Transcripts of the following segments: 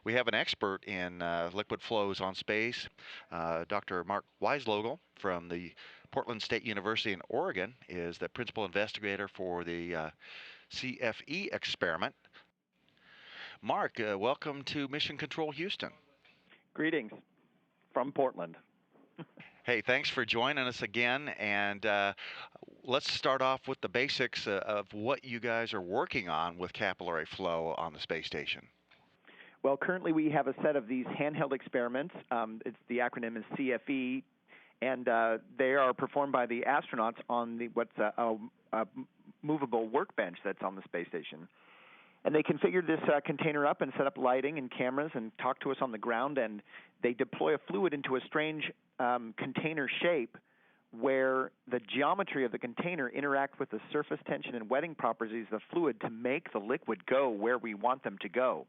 We have an expert in liquid flows on space. Dr. Mark Weislogel from the Portland State University in Oregon is the principal investigator for the CFE experiment. Mark, welcome to Mission Control Houston. Greetings from Portland. Hey, thanks for joining us again. And let's start off with the basics of what you guys are working on with capillary flow on the space station. Well, currently we have a set of these handheld experiments. The acronym is CFE, and they are performed by the astronauts on what's a movable workbench that's on the space station. And they configured this container up and set up lighting and cameras and talk to us on the ground, and they deploy a fluid into a strange container shape where the geometry of the container interact with the surface tension and wetting properties of the fluid to make the liquid go where we want them to go.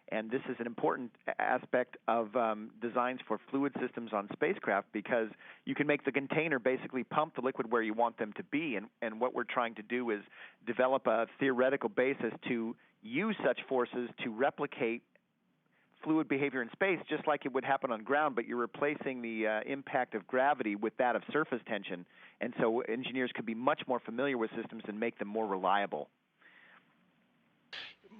And this is an important aspect of designs for fluid systems on spacecraft, because you can make the container basically pump the liquid where you want them to be. And what we're trying to do is develop a theoretical basis to use such forces to replicate fluid behavior in space, just like it would happen on ground, but you're replacing the impact of gravity with that of surface tension. And so engineers could be much more familiar with systems and make them more reliable.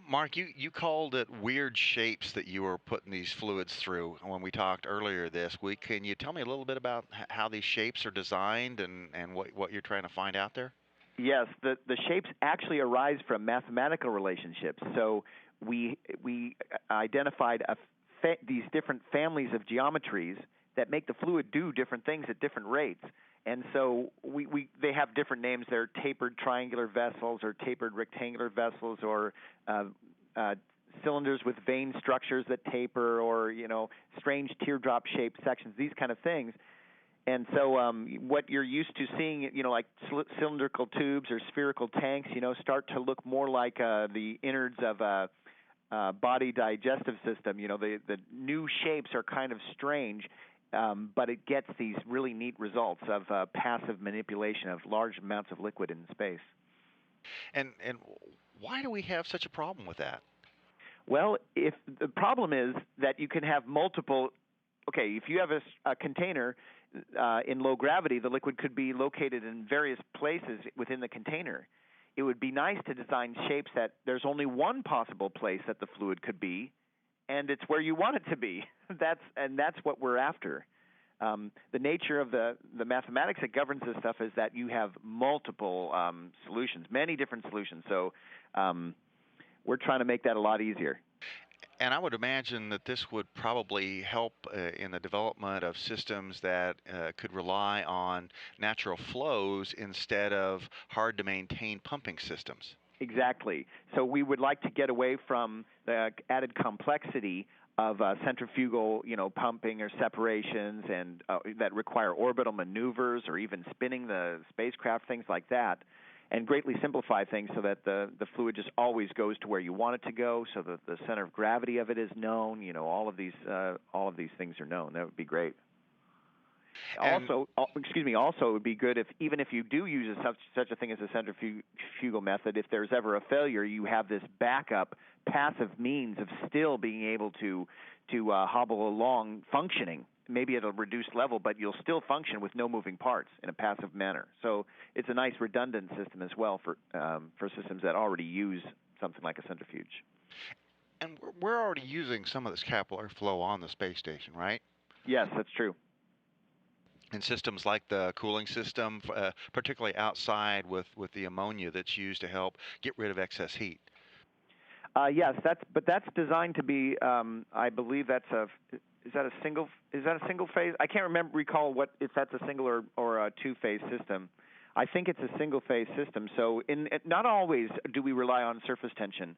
Mark, you called it weird shapes that you were putting these fluids through when we talked earlier this week. Can you tell me a little bit about how these shapes are designed and what you're trying to find out there? Yes, the shapes actually arise from mathematical relationships. So we identified these different families of geometries that make the fluid do different things at different rates. And so they have different names. They're tapered triangular vessels or tapered rectangular vessels, or cylinders with vein structures that taper, or strange teardrop-shaped sections, these kind of things. And so what you're used to seeing, like cylindrical tubes or spherical tanks, start to look more like the innards of a body digestive system. The new shapes are kind of strange. But it gets these really neat results of passive manipulation of large amounts of liquid in space. And why do we have such a problem with that? Well, if the problem is that you can have multiple. Okay, if you have a container in low gravity, the liquid could be located in various places within the container. It would be nice to design shapes that there's only one possible place that the fluid could be, and it's where you want it to be. That's what we're after. The nature of the mathematics that governs this stuff is that you have multiple solutions, many different solutions. So we're trying to make that a lot easier. And I would imagine that this would probably help in the development of systems that could rely on natural flows instead of hard-to-maintain pumping systems. Exactly. So we would like to get away from the added complexity of centrifugal, pumping or separations, and that require orbital maneuvers or even spinning the spacecraft, things like that, and greatly simplify things so that the fluid just always goes to where you want it to go, so that the center of gravity of it is known. All of these things are known. That would be great. Also, it would be good if, even if you do use such a thing as a centrifugal method, if there's ever a failure, you have this backup passive means of still being able to hobble along functioning, maybe at a reduced level, but you'll still function with no moving parts in a passive manner. So it's a nice redundant system as well for systems that already use something like a centrifuge. And we're already using some of this capillary flow on the space station, right? Yes, that's true. In systems like the cooling system, particularly outside with the ammonia that's used to help get rid of excess heat. Yes, that's designed to be. I believe is that a single phase? I can't recall if that's a single or a two-phase system. I think it's a single-phase system. So not always do we rely on surface tension,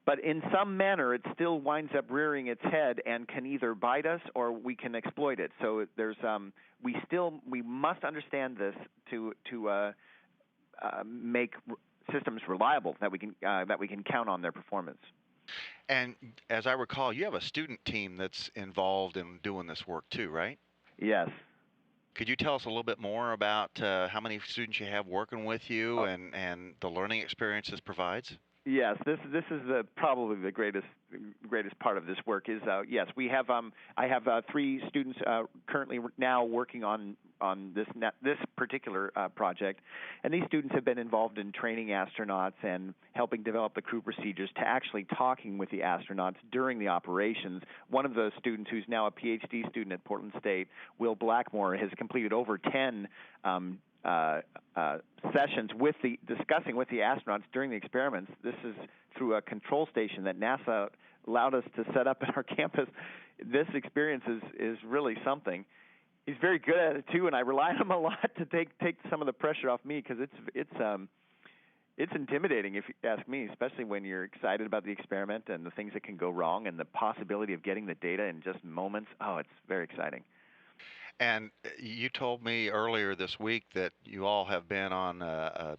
but in some manner it still winds up rearing its head and can either bite us or we can exploit it. So there's we must understand this to make systems reliable, that we can count on their performance. And as I recall, you have a student team that's involved in doing this work too, right? Yes. Could you tell us a little bit more about how many students you have working with you and the learning experience this provides? Yes, this is probably the greatest part of this work is yes, we have I have 3 students currently now working on this particular project, and these students have been involved in training astronauts and helping develop the crew procedures to actually talking with the astronauts during the operations. One of those students, who's now a PhD student at Portland State, Will Blackmore, has completed over 10 sessions discussing with the astronauts during the experiments. This is through a control station that NASA allowed us to set up at our campus. This experience is really something. He's very good at it too, and I rely on him a lot to take some of the pressure off me, because it's intimidating, if you ask me, especially when you're excited about the experiment and the things that can go wrong and the possibility of getting the data in just moments. Oh, it's very exciting. And you told me earlier this week that you all have been on a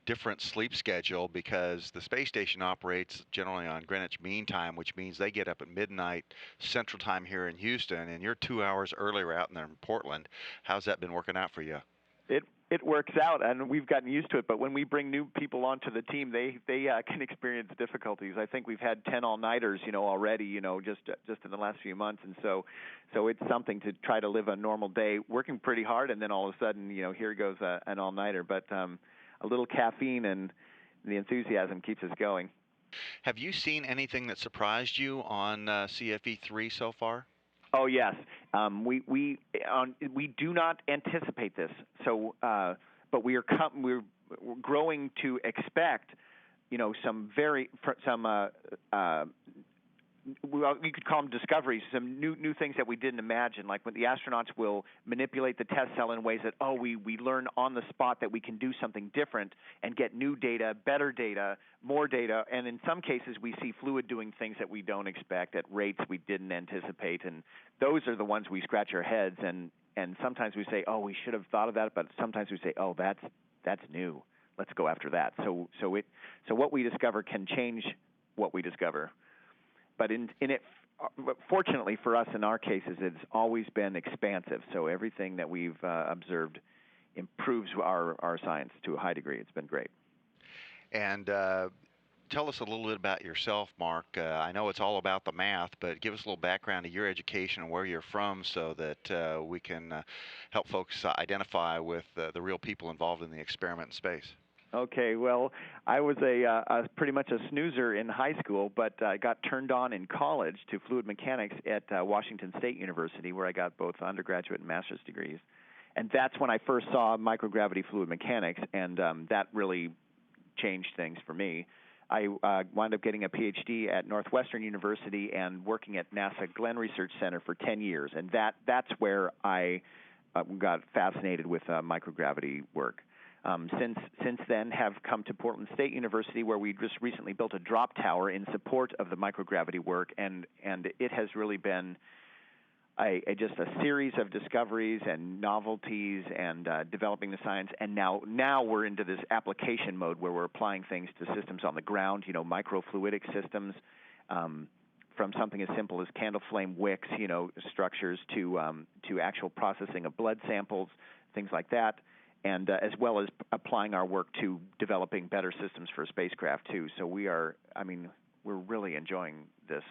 different sleep schedule because the space station operates generally on Greenwich Mean Time, which means they get up at midnight Central Time here in Houston, and you're 2 hours earlier out there in Portland. How's that been working out for you? It works out, and we've gotten used to it. But when we bring new people onto the team, they can experience difficulties. I think we've had 10 all-nighters, already, just in the last few months, and so it's something to try to live a normal day, working pretty hard, and then all of a sudden, here goes an all-nighter. But a little caffeine and the enthusiasm keeps us going. Have you seen anything that surprised you on CFE3 so far? Oh yes, we do not anticipate this. So, but we're growing to expect, you could call them discoveries, some new things that we didn't imagine, like when the astronauts will manipulate the test cell in ways that, we learn on the spot that we can do something different and get new data, better data, more data, and in some cases we see fluid doing things that we don't expect at rates we didn't anticipate, and those are the ones we scratch our heads, and sometimes we say, we should have thought of that, but sometimes we say, that's new, let's go after that. So what we discover can change what we discover. But fortunately for us, in our cases, it's always been expansive. So everything that we've observed improves our science to a high degree. It's been great. And tell us a little bit about yourself, Mark. I know it's all about the math, but give us a little background of your education and where you're from so that we can help folks identify with the real people involved in the experiment in space. Okay, well, I was pretty much a snoozer in high school, but I got turned on in college to fluid mechanics at Washington State University, where I got both undergraduate and master's degrees. And that's when I first saw microgravity fluid mechanics, and that really changed things for me. I wound up getting a PhD at Northwestern University and working at NASA Glenn Research Center for 10 years, and that's where I got fascinated with microgravity work. Since then, have come to Portland State University, where we just recently built a drop tower in support of the microgravity work, and it has really been just a series of discoveries and novelties and developing the science. And now we're into this application mode where we're applying things to systems on the ground, microfluidic systems, from something as simple as candle flame wicks, structures to actual processing of blood samples, things like that. And as well as applying our work to developing better systems for spacecraft too. So we're really enjoying this.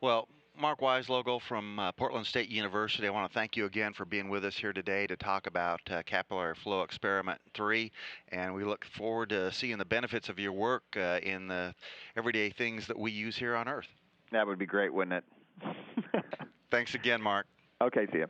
Well, Mark Weislogel from Portland State University, I want to thank you again for being with us here today to talk about Capillary Flow Experiment-2, and we look forward to seeing the benefits of your work in the everyday things that we use here on Earth. That would be great, wouldn't it? Thanks again, Mark. Okay, see you.